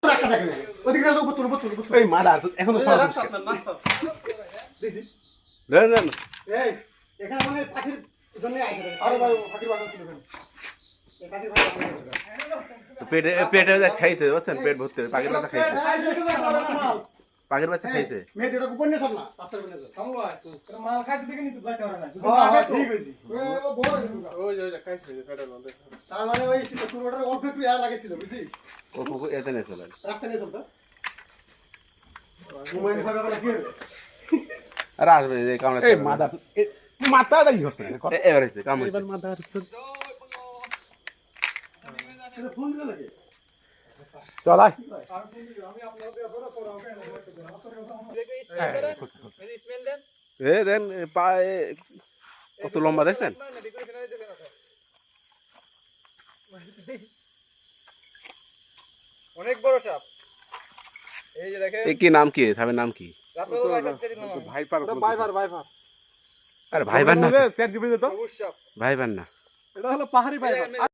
রাখা থাকে ওদিকে না উপর তুলবো এই মাদা এখনো দেন দেন এই এখানে মানে পাখির জন্য আইছে আরে ভাই পাখির বাসা ছিল কেন এই পাখির বাসা পেটে পেটে খাইছে বুঝছেন পেট ভর্তি পাখির বাচ্চা খাইছে পাখির বাচ্চা খাইছে মেয়ে এটা গোপন নেই সব না রাস্তার উপরে নেই কামু ভাই এটা মাল খাইছে দেখে নিতে যাইতে পারে না হ্যাঁ ঠিক হইছে ও বড় ওই যে খাইছে ফেডার বন্ধ তার মানে ওই পুরোটার অল্প একটু এয়া লাগেছিল বুঝছিস ও পুকুর এতে নেই চলে রাস্তা নিয়ে চলতো মোবাইল ভাবে বলে কি হবে আর আসবে এই কামড়ে এই মাদা মাথাটাই হচ্ছে এবার হইছে কামড়ে এবার মাথা হচ্ছে এটা ফোন দিলে নাকি চল আয় আমি আপনাদের বড় বড় হবে স্মেল দেন এ দেন পা কত লম্বা দেখছেন অনেক বড় সাপ এই যে দেখেন এই কি নাম কি সাবের নাম কি রাসেল ভাই কাছে দিন ভাইপার ভাইপার আরে ভাইবার না চ্যাট জিপিটি তো সবুজ সাপ ভাইবার না এটা হলো পাহাড়ি ভাইপার